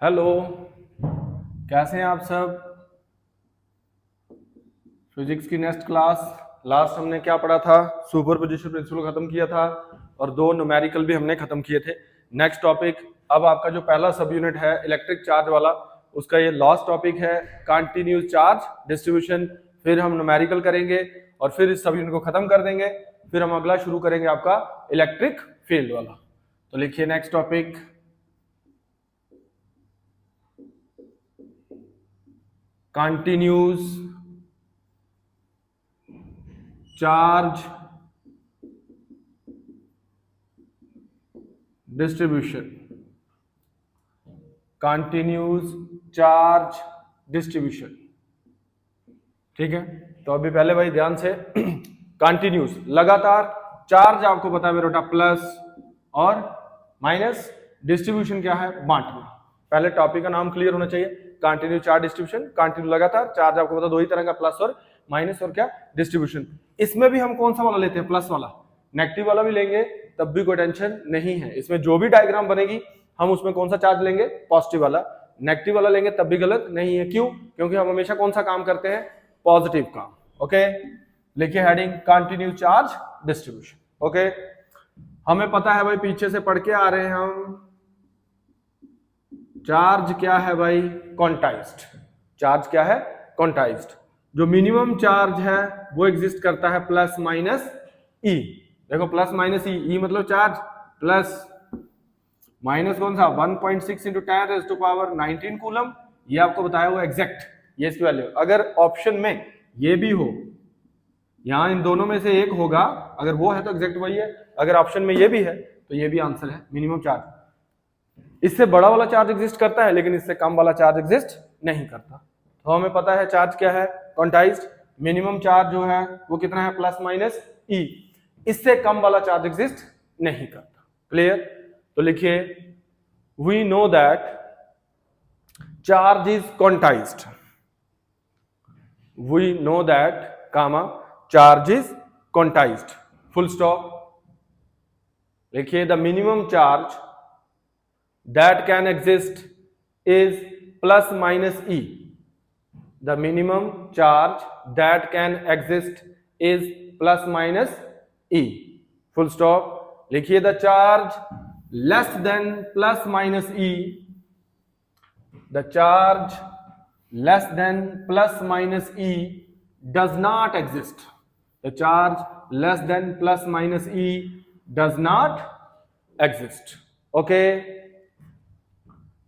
Hello, कैसे हैं आप सब। फिजिक्स की नेक्स्ट क्लास, लास्ट हमने क्या पढ़ा था, सुपरपोजिशन प्रिंसिपल खत्म किया था और दो न्यूमेरिकल भी हमने खत्म किए थे। नेक्स्ट टॉपिक अब आपका जो पहला सब यूनिट है इलेक्ट्रिक चार्ज वाला, उसका ये लास्ट टॉपिक है कंटिन्यूस चार्ज डिस्ट्रीब्यूशन। फिर हम न्यूमेरिकल करेंगे और फिर इस सब यूनिट को खत्म कर देंगे। फिर हम अगला शुरू करेंगे आपका इलेक्ट्रिक फील्ड वाला। तो लिखिए next topic, continuous charge distribution. Continuous charge distribution, ठीक है। तो अभी पहले भाई ध्यान से कंटिन्यूस लगातार चार्ज, आपको पता है मेरा बेटा प्लस और माइनस, डिस्ट्रीब्यूशन क्या है बांटना। पहले टॉपिक का नाम क्लियर होना चाहिए, कंटिन्यू चार्ज डिस्ट्रीब्यूशन। कंटिन्यू लगातार चार्ज, आपको पता दो ही तरह का, प्लस और माइनस, और क्या डिस्ट्रीब्यूशन। इसमें भी हम कौन सा वाला लेते हैं, प्लस वाला। नेगेटिव वाला भी लेंगे तब भी कोई टेंशन नहीं है, इसमें जो भी डायग्राम बनेगी हम उसमें कौन सा चार्ज लेंगे, पॉजिटिव वाला। नेगेटिव वाला लेंगे तब भी गलत नहीं है, क्यों, क्योंकि हम हमेशा कौन सा काम करते हैं, पॉजिटिव काम। ओके, लिखिए heading continue charge distribution. Okay, हमें पता है भाई, पीछे से पढ़ के आ रहे हैं हम, चार्ज क्या है भाई, क्वांटाइज्ड। चार्ज क्या है, क्वांटाइज्ड। जो मिनिमम चार्ज है वो एग्जिस्ट करता है प्लस माइनस ई। देखो प्लस माइनस ई, ई मतलब चार्ज, प्लस माइनस कौन सा 1.6 इंटू 10⁻19 कूलम। ये आपको बताया हुआ एग्जैक्ट, ये इसकी वैल्यू। अगर ऑप्शन में ये भी हो, यहां इन दोनों में से एक होगा, अगर वो है तो एग्जैक्ट वही है, अगर ऑप्शन में ये भी है तो ये भी आंसर है मिनिमम चार्ज। इससे बड़ा वाला चार्ज एग्जिस्ट करता है लेकिन इससे कम वाला चार्ज एग्जिस्ट नहीं करता। तो हमें पता है चार्ज क्या है, क्वांटाइज्ड। मिनिमम चार्ज जो है वो कितना है, प्लस माइनस ई। इससे कम वाला चार्ज एग्जिस्ट नहीं करता। क्लियर। तो लिखिए we know that charge is quantized. We know that comma charge is quantized, full stop. लिखिए the minimum charge that can exist is plus minus E. The minimum charge that can exist is plus minus E. Full stop. लिखिए the charge less than plus minus E. The charge less than plus minus E does not exist. The charge less than plus minus E does not exist. Okay.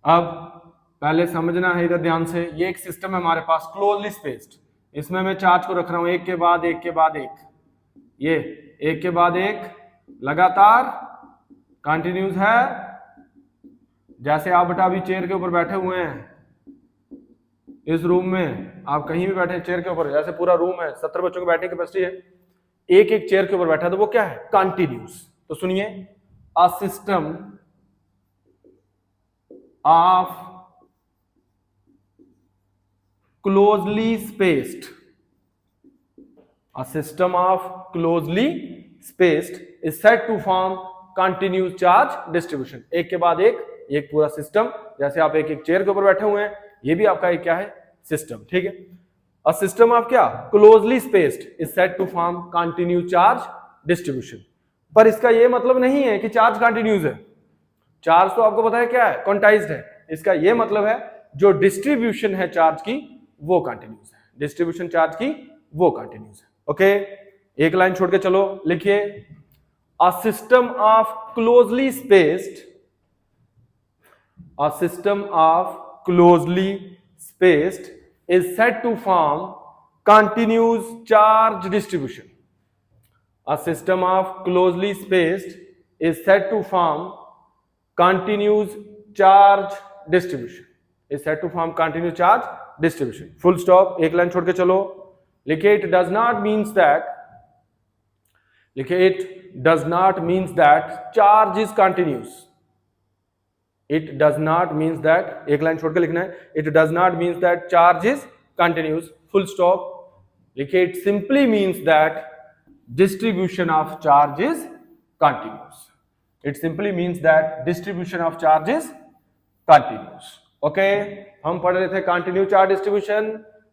अब पहले समझना है इधर ध्यान से, ये एक सिस्टम है हमारे पास क्लोजली स्पेस्ड। इसमें मैं चार्ज को रख रहा हूं एक के बाद एक के बाद एक, ये एक के बाद एक लगातार कंटिन्यूस है। जैसे आप बेटा अभी चेयर के ऊपर बैठे हुए हैं इस रूम में, आप कहीं भी बैठे चेयर के ऊपर, जैसे पूरा रूम है, 70 बच्चों के बैठने की कैपेसिटी है, एक एक चेयर के ऊपर बैठा, तो वो क्या है, कंटिन्यूस। तो सुनिए, a system of closely spaced, a system of closely spaced is said to form continuous charge distribution। एक के बाद एक पूरा सिस्टम, जैसे आप एक एक चेयर के ऊपर बैठे हुए हैं, ये भी आपका एक क्या है, सिस्टम। ठीक है, a system of क्या, closely spaced is said to form continuous charge distribution। पर इसका ये मतलब नहीं है कि चार्ज कंटिन्यूस है। चार्ज तो आपको पता है क्या है, क्वांटाइज्ड है। इसका ये मतलब है जो डिस्ट्रीब्यूशन है चार्ज की वो कंटिन्यूस है, डिस्ट्रीब्यूशन चार्ज की वो कंटिन्यूस है। ओके, एक लाइन छोड़ के चलो, लिखिए a system of closely spaced, a system of closely spaced is said to form continuous charge distribution. A system of closely spaced is said to form continuous charge distribution, is said to form continuous charge distribution। full stop। एक line छोड़ के चलो, लिखिए it does not means that, लिखिए it does not means that charge is continuous। it does not means that, एक line छोड़ के लिखना है, it does not means that charge is continuous। full stop। लिखिए it simply means that distribution of charge is continuous। It simply means that distribution of charge is continuous। Okay हम पढ़ रहे थे कंटिन्यू चार्ज डिस्ट्रीब्यूशन,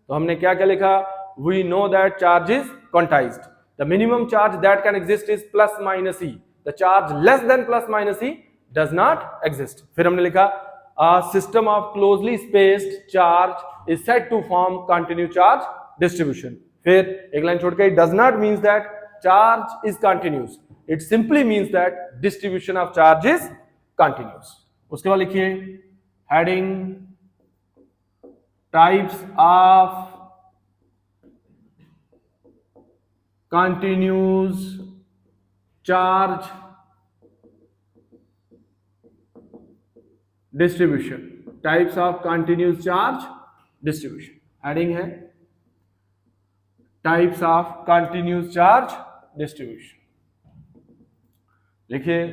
तो हमने क्या क्या लिखा, we know that charge is quantized, the minimum charge that can exist is plus minus e, the charge less than plus minus e does not exist. फिर हमने लिखा a system of closely spaced charge is said to form continuous charge distribution। फिर एक line छोड़ के, it does not means that charge is continuous, it simply means that distribution of charge is continuous। उसके बाद लिखिए heading types of continuous charge distribution, types of continuous charge distribution. Heading है types of continuous charge distribution. लिखिए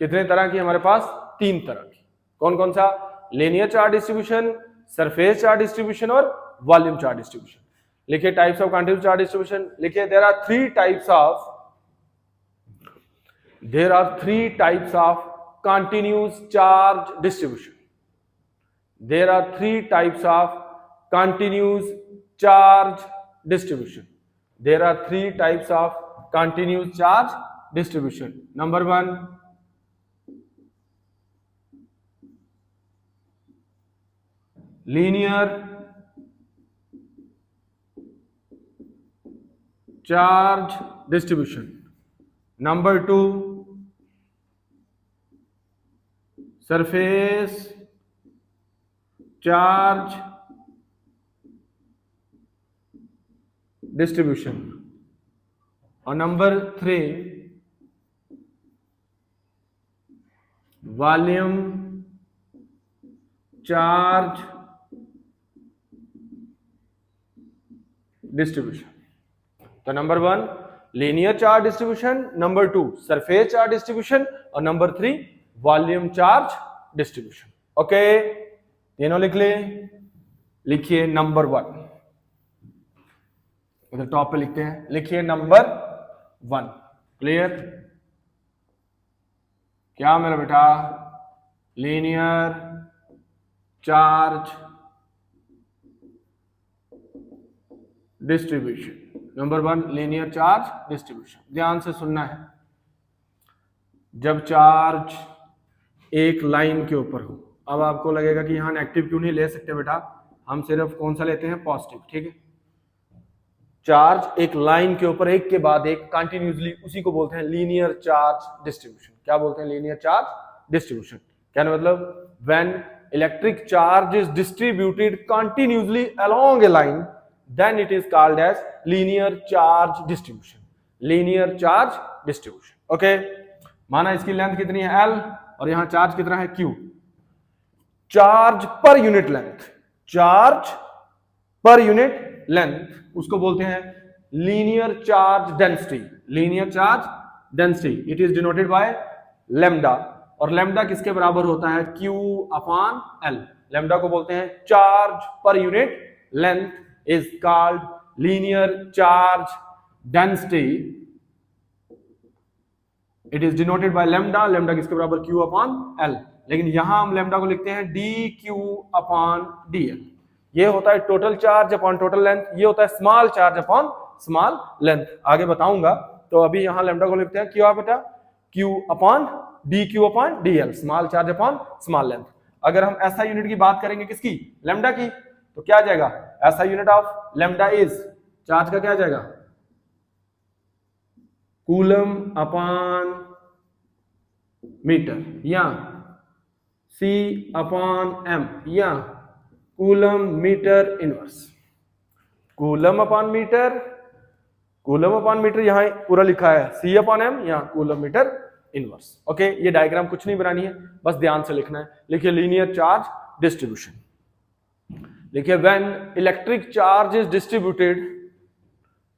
कितने तरह की हमारे पास, 3 तरह की। कौन कौन सा, linear charge distribution, surface charge distribution और वॉल्यूम चार्ज डिस्ट्रीब्यूशन। लिखिए types of continuous charge distribution, लिखिए there are 3 types of continuous charge distribution, there are 3 types of continuous charge distribution, there are 3 types of continuous charge distribution। number 1 linear charge distribution, number 2 surface charge distribution, और number 3 volume charge distribution. तो number 1 linear charge distribution, number 2 surface charge distribution और number 3 volume charge distribution. Okay तीनों लिख ले। लिखिए number 1, इधर top पे लिखते हैं, लिखिए नंबर 1। क्लियर? क्या मेरा बेटा, linear charge distribution. Number 1 linear charge distribution. ध्यान से सुनना है, जब चार्ज एक लाइन के ऊपर हो, अब आपको लगेगा कि यहां नेगेटिव क्यों नहीं ले सकते बेटा, हम सिर्फ कौन सा लेते हैं, पॉजिटिव। ठीक है, चार्ज एक लाइन के ऊपर एक के बाद एक कंटिन्यूसली, उसी को बोलते हैं लीनियर चार्ज डिस्ट्रीब्यूशन। क्या बोलते हैं, लीनियर चार्ज डिस्ट्रीब्यूशन। क्या मतलब, when electric charge is distributed continuously along a line, then it is called as linear charge distribution. Linear charge distribution. Okay, माना इसकी लेंथ कितनी है L और यहां चार्ज कितना है Q। Charge per unit length, charge per unit length, उसको बोलते हैं linear charge density. Linear charge density it is denoted by lambda, और लैम्डा किसके बराबर होता है, Q/L। लैम्डा को बोलते हैं charge per unit length, is called linear charge density. It is denoted by lambda, lambda किसके बराबर, Q/L। लेकिन यहां हम लैम्डा को लिखते हैं dQ/dL। ये होता है total charge upon total length, ये होता है small charge upon small length. आगे बताऊंगा, तो अभी यहां लैम्डा को लिखते हैं क्या बेटा, Q/dQ/dL, small charge upon small length. अगर हम ऐसा यूनिट की बात करेंगे किसकी, लैम्डा की, तो क्या आ जाएगा, ऐसा unit of lambda is, charge का क्या आ जाएगा, कूलम अपॉन मीटर, या C/m, या coulomb metre inverse. Coulomb upon meter, coulomb upon meter यहां पूरा लिखा है, C/m या कूलम मीटर इनवर्स। ओके, ये डायग्राम कुछ नहीं बनानी है, बस ध्यान से लिखना है। लिखिए लीनियर चार्ज डिस्ट्रीब्यूशन। लिखिए when electric charge is distributed,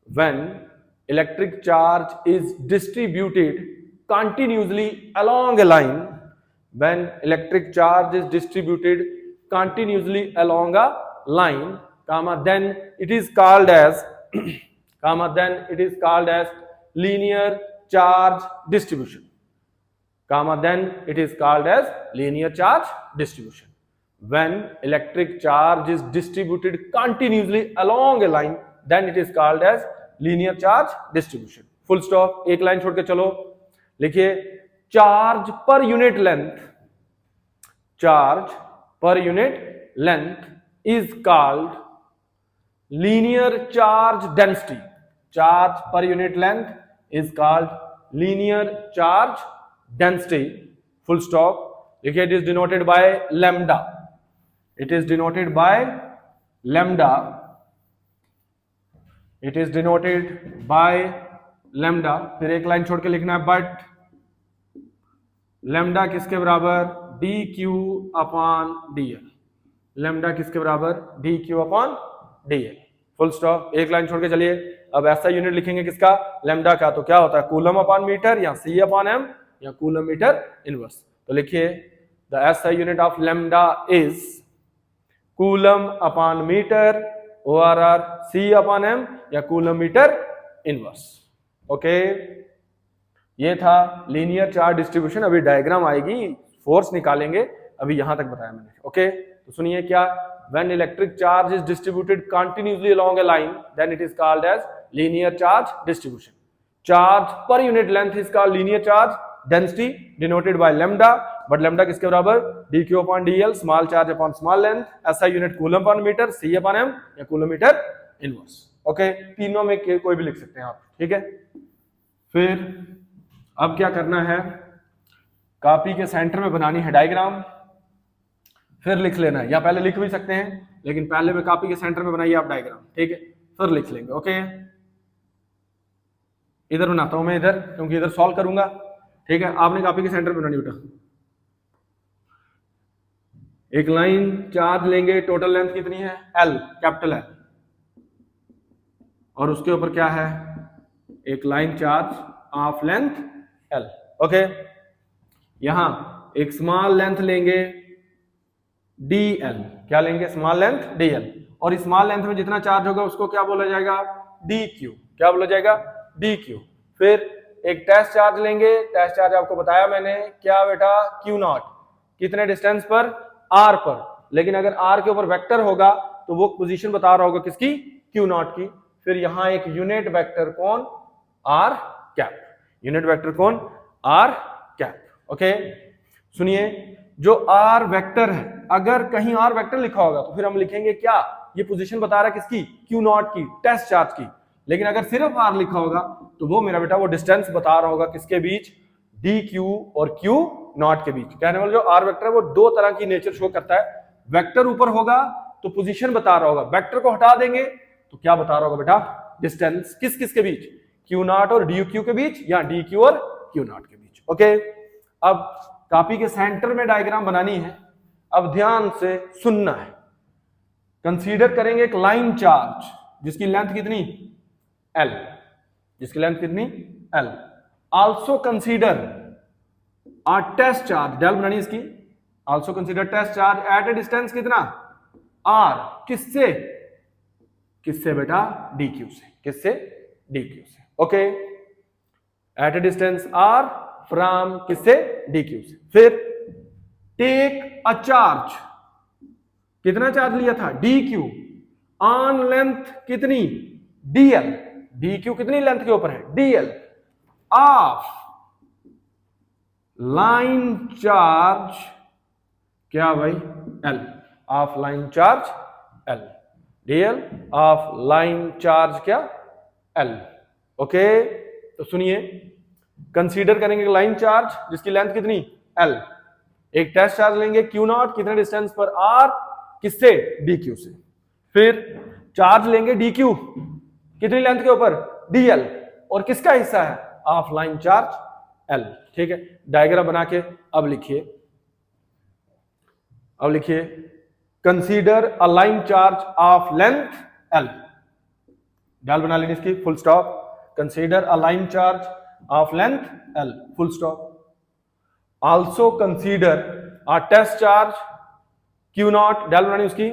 when electric charge is distributed continuously along a line, when electric charge is distributed continuously along a line, then it is called as then it is called as linear charge distribution, then it is called as linear charge distribution। when electric charge is distributed continuously along a line, then it is called as linear charge distribution. Full stop. एक line छोड़ के चलो, लिखिए charge per unit length, charge per unit length is called linear charge density. Charge per unit length is called linear charge density. Full stop. देखिए it is denoted by lambda. It is denoted by lambda. It is denoted by lambda. फिर एक line छोड़ के लिखना है but lambda किसके बराबर, dq upon dl. lambda किसके बराबर, dq upon dl. Full stop. एक लाइन छोड़ के चलिए. अब ऐसा यूनिट लिखेंगे किसका, लैम्डा का. तो क्या होता है, कूलम अपॉन मीटर या सी अपॉन एम या कूलम मीटर इनवर्स. तो लिखिए the SI unit of lambda is coulomb upon meter or C upon M या कूलम मीटर इनवर्स. ओके, ये था लीनियर चार्ज डिस्ट्रीब्यूशन. अभी डायग्राम आएगी, फोर्स निकालेंगे. अभी यहां तक बताया मैंने. ओके, तो सुनिए क्या, when electric charge is distributed continuously along a line, then it is called as linear charge distribution. Charge per unit length is called linear charge density, denoted by lambda. But lambda किसके बराबर, dq upon dl, small charge upon small length. SI unit coulomb upon meter, c upon m या coulomb meter inverse. Okay, तीनों में कोई भी लिख सकते हैं आप. ठीक है. फिर अब क्या करना है, कॉपी के सेंटर में बनानी है डायग्राम, फिर लिख लेना है, या पहले लिख भी सकते हैं, लेकिन पहले में कॉपी के सेंटर में बनाइए आप डायग्राम. ठीक है, फिर लिख लेंगे. ओके, इधर बनाता हूं मैं, इधर, क्योंकि इधर सॉल्व करूंगा. ठीक है, आपने कॉपी के सेंटर में बनानी बेटा. एक लाइन चार्ज लेंगे, टोटल लेंथ कितनी है, L, कैपिटल L, और उसके ऊपर क्या है, एक line charge of length L. Okay, यहां एक स्मॉल लेंथ लेंगे dl. क्या लेंगे, स्मॉल लेंथ dl. और स्मॉल लेंथ में जितना चार्ज होगा उसको क्या बोला जाएगा, dq. क्या बोला जाएगा, dq. फिर एक टेस्ट चार्ज लेंगे. टेस्ट चार्ज आपको बताया मैंने, क्या बेटा, q नॉट. कितने डिस्टेंस पर, r पर. लेकिन अगर r के ऊपर वेक्टर होगा तो वो पोजीशन बता रहा होगा किसकी, q नॉट की. फिर यहां एक यूनिट वेक्टर कौन, r कैप. यूनिट वेक्टर कौन, r कैप. ओके, सुनिए, जो r वेक्टर है, अगर कहीं r वेक्टर लिखा होगा तो फिर हम लिखेंगे क्या, ये पोजीशन बता रहा है किसकी, q नॉट की, टेस्ट चार्ज की. लेकिन अगर सिर्फ r लिखा होगा तो वो मेरा बेटा वो डिस्टेंस बता रहा होगा किसके बीच, dq और q नॉट के बीच. कहने वाला जो r वेक्टर है वो दो तरह की नेचर शो करता है. वेक्टर ऊपर होगा तो पोजीशन बता रहा होगा, वेक्टर को हटा देंगे तो क्या बता रहा होगा बेटा, डिस्टेंस किस किस के बीच, q नॉट और dq के बीच या dq और q नॉट के बीच. ओके, अब कॉपी के सेंटर में डायग्राम बनानी है. अब ध्यान से सुनना है. कंसीडर करेंगे एक लाइन चार्ज जिसकी लेंथ कितनी, L, जिसकी लेंथ कितनी, L. Also consider a test charge, डेल बनानी इसकी. Also consider test charge at a distance कितना, R. किससे, किससे बेटा, dq से. किससे, dq से. Okay, at a distance R from किससे, dq से. फिर टेक अ चार्ज, कितना चार्ज लिया था, dq, ऑन लेंथ कितनी, dl. dq कितनी लेंथ के ऊपर है, dl, ऑफ लाइन चार्ज क्या भाई, L. Of line charge L, dl of line charge क्या, L. ओके, तो सुनिए, कंसीडर करेंगे लाइन चार्ज जिसकी लेंथ कितनी, L. एक टेस्ट चार्ज लेंगे q नॉट, कितने डिस्टेंस पर, r, किससे, dq से. फिर चार्ज लेंगे dq, कितनी लेंथ के ऊपर, dl, और किसका हिस्सा है, ऑफ लाइन चार्ज L. ठीक है, डायग्राम बना के अब लिखिए. अब लिखिए, consider a line charge of length L. डाल बना लेंगे इसकी, full stop. Consider a line charge of length L, full stop. Also consider a test charge Q naught, डाल बनानी उसकी.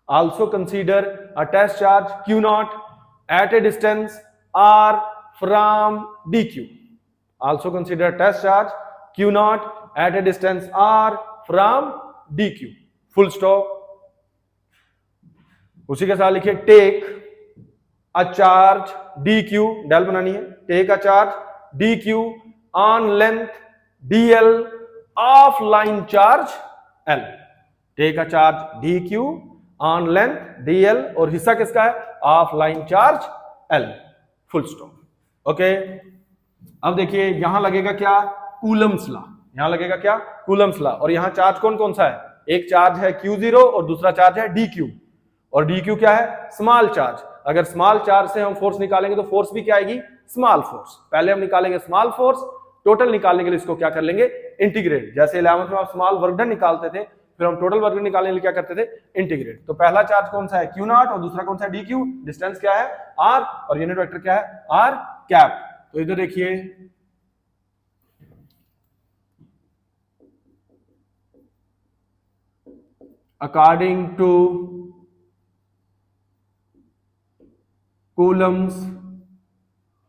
Also consider a test charge Q naught at a distance R from dq. Also consider test charge Q naught at a distance R from dq. Full stop. उसी के साथ लिखिए take a charge D Q, डेल बनानी है, take a charge D Q on length D L of line charge L. Take a charge D Q on length D L, और हिस्सा किसका है, of line charge L, full stop. Okay, अब देखिए यहां लगेगा क्या, कूलम्स लॉ। यहां लगेगा क्या, कूलम्स लॉ। और यहां चार्ज कौन कौन सा है, एक चार्ज है Q0 और दूसरा चार्ज है DQ। और DQ क्या है, स्मॉल चार्ज। अगर स्मॉल चार्ज से हम फोर्स निकालेंगे तो फोर्स भी क्या आएगी, स्मॉल फोर्स। पहले हम निकालेंगे स्मॉल फोर्स, टोटल निकालने के लिए इसको क्या कर लेंगे, इंटीग्रेट। जैसे 11th में आप स्मॉल वर्क डन निकालते थे, फिर हम टोटल वर्क डन निकालने के लिए क्या करते थे, इंटीग्रेट। तो पहला चार्ज कौन सा है, Q0, और दूसरा कौन सा है, DQ। डिस्टेंस क्या है, R, और यूनिट वेक्टर क्या है, R कैप। तो इधर देखिए according to Coulomb's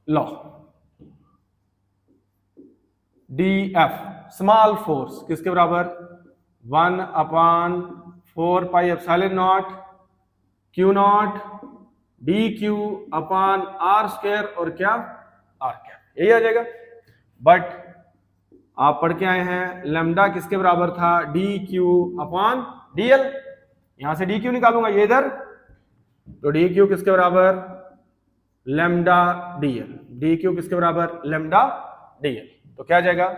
law, DF small force किसके बराबर, 1/4πε0 Q0 DQ upon R square, और क्या, R कैप, यही आ जाएगा। बट आप पढ़ के आए हैं लैम्डा किसके बराबर था, DQ अपॉन DL। यहां से DQ निकालूंगा, ये इधर, तो DQ किसके बराबर, लैम्डा DL। DQ किसके बराबर, लैम्डा DL। तो क्या आ जाएगा,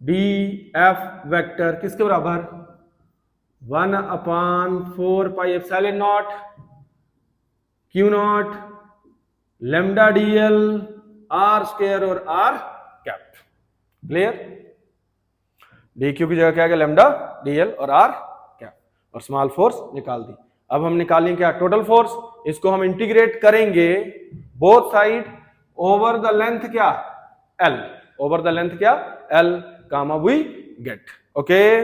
DF वेक्टर किसके बराबर, 1/4πε0 Q0 lambda DL R square और R कैप। क्लियर, DQ की जगह क्या आ गया, लैम्डा DL और R कैप, और स्मॉल फोर्स निकाल दी। अब हम निकालेंगे क्या, टोटल फोर्स। इसको हम इंटीग्रेट करेंगे both side over the length क्या, L, ओवर द लेंथ क्या, L, comma we get. Okay,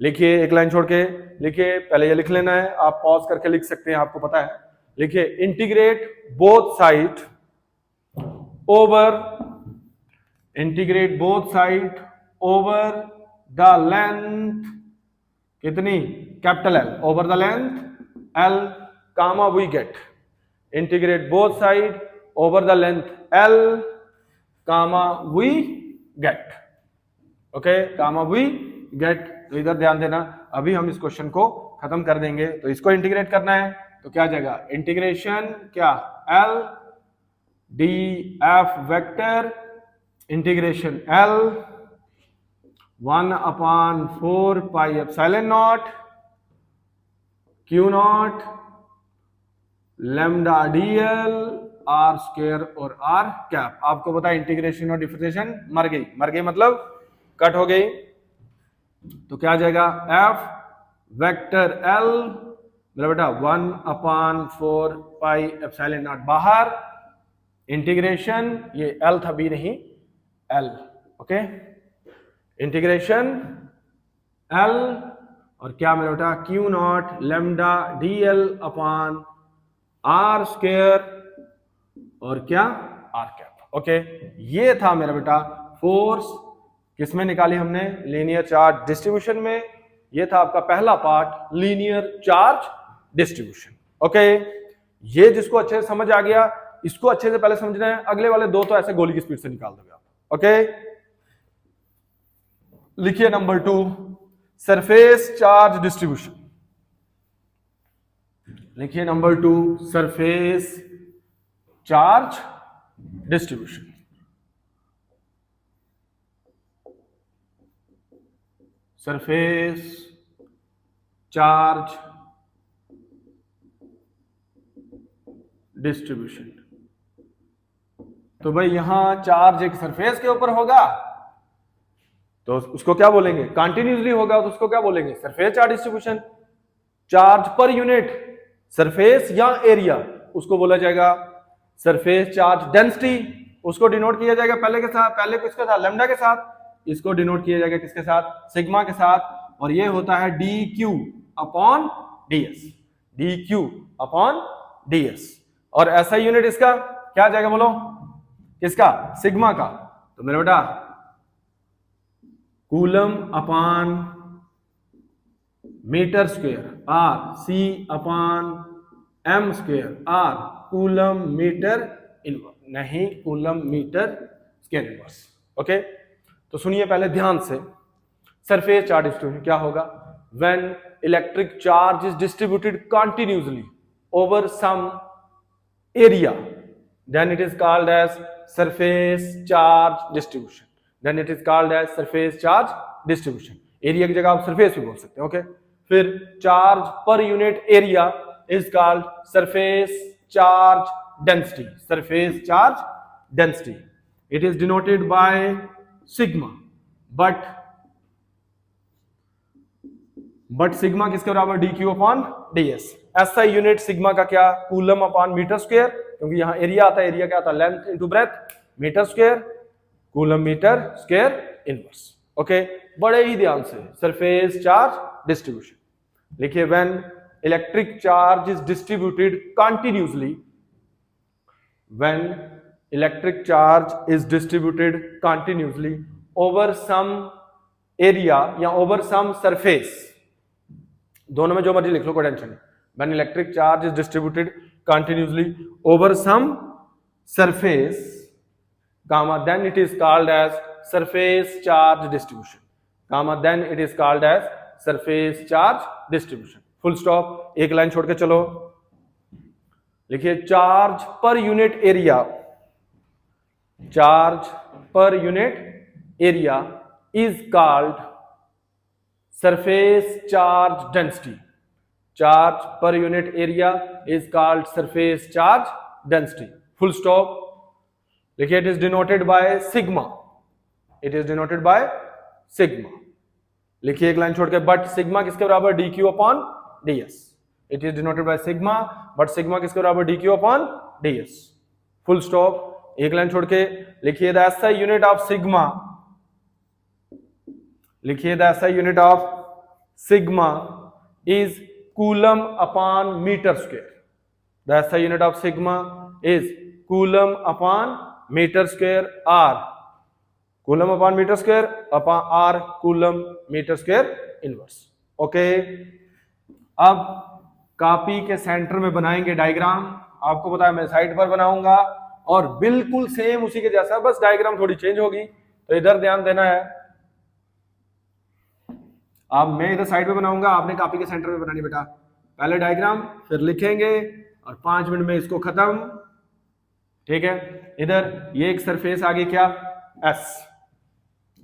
लिखिए एक लाइन छोड़ के लिखिए, पहले ये लिख लेना है, आप पॉज करके लिख सकते हैं, आपको पता है। लिखिए integrate both side over, integrate both side over the length कितनी, capital L, over the length L, comma we get. Integrate both side over the length L, comma we get. Okay, comma we get. तो इधर ध्यान देना, अभी हम इस question को खत्म कर देंगे। तो इसको इंटीग्रेट करना है, तो क्या जाएगा, इंटीग्रेशन क्या, L DF vector integration L 1/4πε0 Q0 lambda DL R square और R कैप। आपको पता है इंटीग्रेशन और डिफरेंशिएशन मर गई, मर गई मतलब कट हो गई। तो क्या आ जाएगा, F वेक्टर L मेरा बेटा 1/4πε0 बाहर, इंटीग्रेशन ये L था, B नहीं L। ओके, इंटीग्रेशन L और क्या मेरा बेटा, Q0 lambda DL upon R square और क्या, R कैप। ओके, ये था मेरा बेटा फोर्स, किसमें निकाली हमने, लीनियर चार्ज डिस्ट्रीब्यूशन में। ये था आपका पहला part, linear charge distribution. Okay, ये जिसको अच्छे से समझ आ गया, इसको अच्छे से पहले समझना है, अगले वाले दो तो ऐसे गोली की स्पीड से निकाल दोगे आप। ओके, लिखिए नंबर 2, सरफेस चार्ज डिस्ट्रीब्यूशन। लिखिए number 2, surface charge distribution. Surface charge distribution. तो भाई यहां चार्ज एक सरफेस के ऊपर होगा तो उसको क्या बोलेंगे, कंटिन्यूसली होगा तो उसको क्या बोलेंगे, surface charge distribution. Charge per unit surface या एरिया उसको बोला जाएगा सरफेस चार्ज डेंसिटी। उसको डिनोट किया जाएगा पहले के साथ, पहले किसके साथ, लैम्डा के साथ। इसको डिनोट किया जाएगा किसके साथ, सिग्मा के साथ। और ये होता है dq upon ds, dq upon ds। और ऐसा यूनिट इसका क्या आ जाएगा बोलो, किसका, सिग्मा का। तो मेरा बेटा coulomb upon metre square or C upon M square or coulomb metre inverse, नहीं coulomb metre square inverse. Okay, तो सुनिए पहले ध्यान से, सरफेस चार्ज डिस्ट्रीब्यूशन क्या होगा? When electric charge is distributed continuously over some area, then it is called as surface charge distribution, then it is called as surface charge distribution। Area की जगह आप सरफेस भी बोल सकते हैं। ओके, फिर charge per unit area is called surface charge density, surface charge density. It is denoted by sigma, but sigma किसके बराबर? D Q upon D S. ऐसा यूनिट सिग्मा का क्या? कूलम अपॉन मीटर स्क्वायर, क्योंकि यहां area आता है, area क्या आता है? Length into breadth, meter square, coulomb metre square inverse. Okay, बड़े ही ध्यान से, सरफेस चार्ज डिस्ट्रीब्यूशन लिखिए। When electric charge is distributed continuously, when electric charge is distributed continuously over some area या ओवर सम सरफेस, दोनों में जो मर्जी लिख लो, कोई टेंशन नहीं। When electric charge is distributed continuously over some surface, comma, then it is called as surface charge distribution, comma, then it is called as surface charge distribution। Full stop, एक line छोड़ के चलो, लिखिए charge per unit area, charge per unit area is called surface charge density, charge per unit area is called surface charge density. Full stop, लिखिए it is denoted by sigma, it is denoted by sigma. लिखिए एक line छोड़ के, but sigma किसके बराबर? D Q upon D S. It is denoted by sigma, but sigma किसके बराबर? D Q upon D S. Full stop, एक line छोड़ के लिखिए the SI unit of sigma, लिखिए the SI unit of sigma is coulomb upon metre square. The SI unit of sigma is coulomb upon metre square or, coulomb upon metre square upon or coulomb metre square inverse. Okay, अब copy के centre में बनाएंगे diagram. आपको पता है मैं side पर बनाऊंगा और बिल्कुल सेम उसी के जैसा, बस डायग्राम थोड़ी चेंज होगी, तो इधर ध्यान देना है। अब मैं इधर साइड पे बनाऊंगा, आपने कॉपी के सेंटर में बनानी बेटा। पहले डायग्राम, फिर लिखेंगे और 5 मिनट में इसको खत्म। ठीक है, इधर ये एक सरफेस आ गई क्या? एस,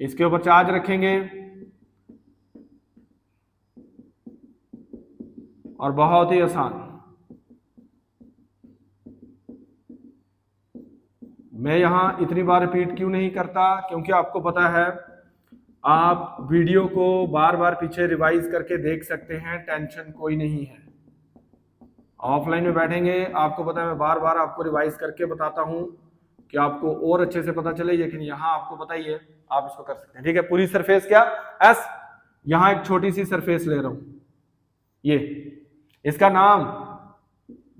इसके ऊपर चार्ज रखेंगे और बहुत ही आसान, मैं यहां इतनी बार रिपीट क्यों नहीं करता, क्योंकि आपको पता है आप वीडियो को बार बार पीछे रिवाइज करके देख सकते हैं, टेंशन कोई नहीं है। ऑफलाइन में बैठेंगे, आपको पता है मैं बार बार आपको रिवाइज करके बताता हूं कि आपको और अच्छे से पता चले, लेकिन यहां आपको पता ही है, आप इसको कर सकते हैं। ठीक है, पूरी सरफेस क्या? एस। यहां एक छोटी सी सरफेस ले रहा हूं, ये, इसका नाम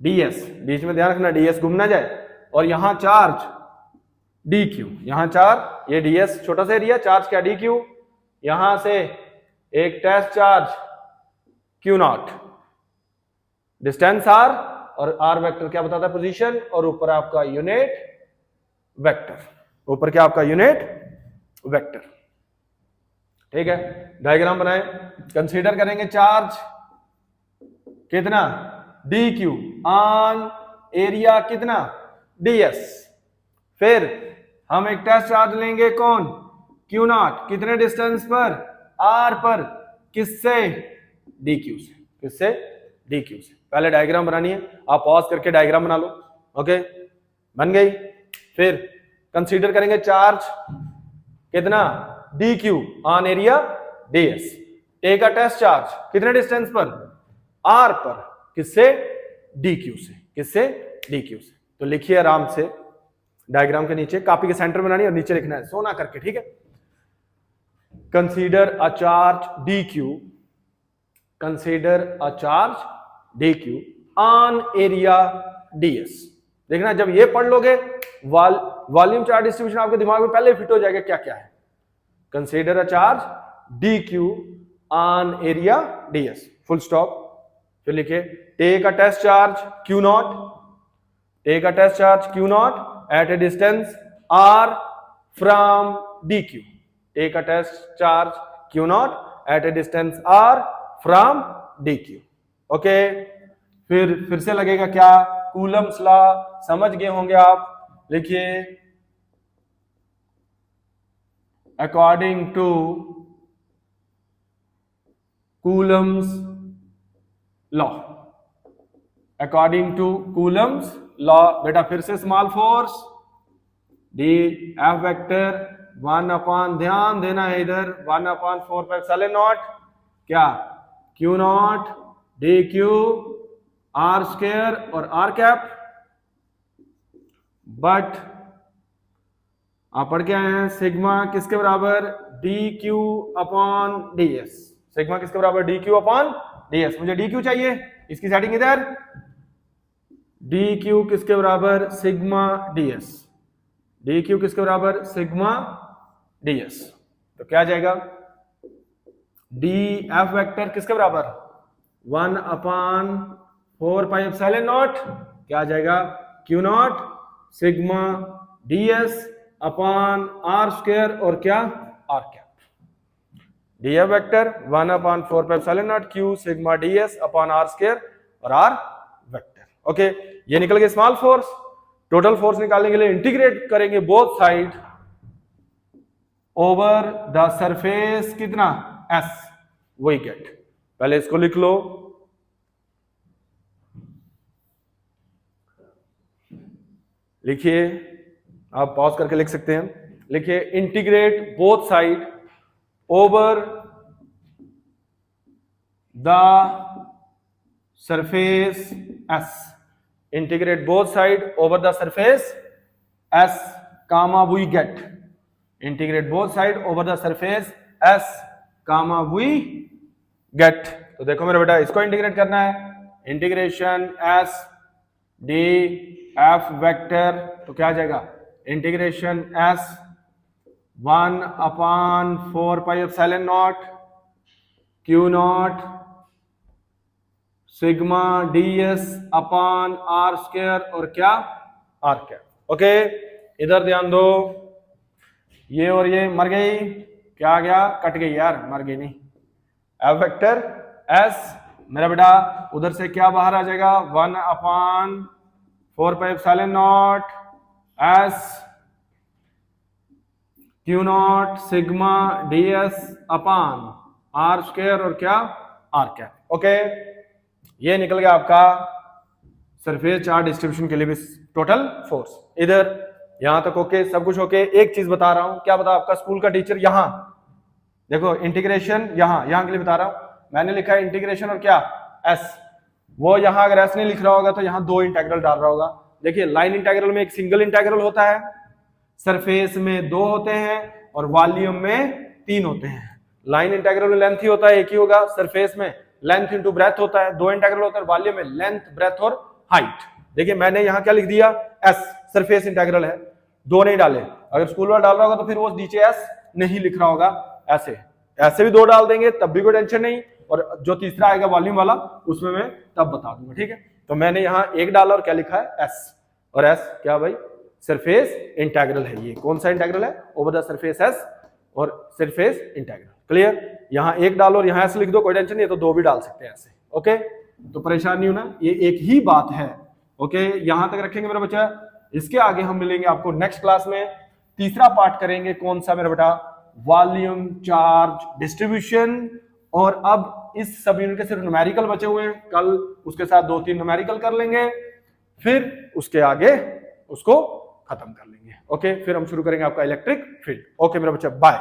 ds, बीच में ध्यान रखना ds घूम ना जाए, और यहां चार्ज dq, यहां चार्ज, ये ds छोटा सा एरिया, चार्ज क्या? dq। यहां से एक test charge q naught, distance r, और r वेक्टर क्या बताता है? पोजीशन, और ऊपर आपका यूनिट वेक्टर, ऊपर क्या आपका? Unit vector. ठीक है, डायग्राम बनाएं, कंसीडर करेंगे चार्ज कितना? dq ऑन एरिया कितना? ds। फिर हम एक टेस्ट चार्ज लेंगे, कौन? q नॉट, कितने डिस्टेंस पर? r पर, किससे? dq से, किससे? dq से। पहले डायग्राम बनानी है, आप पॉज करके डायग्राम बना लो। ओके, बन गई। फिर कंसीडर करेंगे चार्ज कितना? dq on area ds। Take a test charge, कितने डिस्टेंस पर? r पर, किससे? dq से, किससे? dq से। तो लिखिए आराम से डायग्राम के नीचे, कॉपी के सेंटर में बनानी है और नीचे लिखना है सोना करके। ठीक है, consider a charge dq, consider a charge dq on area ds। देखना जब ये पढ़ लोगे, वॉल्यूम चार्ज डिस्ट्रीब्यूशन आपके दिमाग में पहले फिट हो जाएगा क्या क्या है। Consider a charge dq on area ds, full stop. फिर लिखिए take a test charge q naught, take a test charge q naught at a distance r from dq, take a test charge q naught at a distance r from dq। Okay, फिर से लगेगा क्या, Coulomb's law समझ गए होंगे आप। लिखिए according to Coulomb's law, according to Coulomb's law, बेटा फिर से small force D F vector 1/, ध्यान देना है इधर, 1/4πε0 क्या, Q naught D Q R square और आर कैप। बट आप पढ़ के आए हैं सिग्मा किसके बराबर, D Q upon D S, sigma किसके बराबर, D Q upon D S. मुझे डी क्यू चाहिए, इसकी सेटिंग इधर, डी क्यू किसके बराबर, sigma D S, D Q किसके बराबर, सिग्मा डी एस। तो क्या आ जाएगा, डी एफ वेक्टर किसके बराबर, 1/4πε0 क्या आ जाएगा, Q naught sigma D S upon R square और क्या, R cap. D F vector 1/4πε0 Q sigma D S upon R square और आर वेक्टर। ओके, ये निकल गए स्मॉल फोर्स। टोटल फोर्स निकालने के लिए इंटीग्रेट करेंगे both side over the surface कितना, एस, वही गेट। पहले इसको लिख लो, लिखिए, आप पॉज करके लिख सकते हैं। लिखिए integrate both side over the surface S, integrate both side over the surface S comma we get, integrate both side over the surface S comma we get. तो देखो मेरा बेटा, इसको इंटीग्रेट करना है, integration S D F vector, तो क्या आ जाएगा, integration S 1/4πε0 Q naught sigma D S upon R square और क्या, आर कैप। ओके, इधर ध्यान दो, ये और ये मर गई, क्या आ गया, कट गई यार, मर गई नहीं। एफ वेक्टर एस मेरा बेटा उधर से क्या बाहर आ जाएगा, 1/4πε0 S Q naught sigma D S upon R square और क्या, आर कैप। ओके, ये निकल गया आपका सरफेस चार्ज डिस्ट्रीब्यूशन के लिए भी टोटल फोर्स। इधर यहां तक ओके, सब कुछ ओके। एक चीज बता रहा हूं, क्या बता, आपका स्कूल का टीचर यहां देखो, इंटीग्रेशन यहां के लिए बता रहा हूं, मैंने लिखा है इंटीग्रेशन और क्या, एस, वो यहां अगर एस नहीं लिख रहा होगा तो यहां दो इंटेग्रल डाल रहा होगा। देखिए लाइन इंटेग्रल में एक सिंगल इंटेग्रल होता है, सरफेस में 2 होते हैं और वॉल्यूम में 3 होते हैं। लाइन इंटेग्रल में लेंथ ही होता है, एक ही होगा, सरफेस में लेंथ इंटू ब्रेथ होता है, 2 इंटेग्रल होता है, वॉल्यूम में लेंथ ब्रेथ और हाइट। देखिए मैंने यहां क्या लिख दिया, एस, सरफेस इंटेग्रल है, 2 नहीं डाले। अगर स्कूल वाला डाल रहा होगा तो फिर वो नीचे एस नहीं लिख रहा होगा, ऐसे भी 2 डाल देंगे तब भी कोई टेंशन नहीं, और जो तीसरा आएगा वॉल्यूम वाला उसमें मैं तब बता दूंगा, ठीक है। तो मैंने यहाँ 1 डाला और क्या लिखा है, एस, और एस क्या भाई, सरफेस इंटेग्रल है। ये कौन सा इंटेग्रल है, ओवर द सरफेस एस और सरफेस इंटेग्रल। क्लियर, यहाँ 1 डालो और यहाँ एस लिख दो, कोई टेंशन नहीं है, तो 2 भी डाल सकते हैं ऐसे। ओके, तो परेशान नहीं होना, ये एक ही बात है। ओके, यहां तक रखेंगे मेरा बच्चा। इसके आगे हम मिलेंगे आपको नेक्स्ट क्लास में, तीसरा पार्ट करेंगे, कौन सा मेरा बेटा, वॉल्यूम चार्ज डिस्ट्रीब्यूशन। और अब इस सब यूनिट के सिर्फ न्यूमेरिकल बचे हुए हैं, कल उसके साथ 2-3 न्यूमेरिकल कर लेंगे, फिर उसके आगे उसको खत्म कर लेंगे। ओके, फिर हम शुरू करेंगे आपका इलेक्ट्रिक फील्ड। ओके मेरा बच्चा, बाय।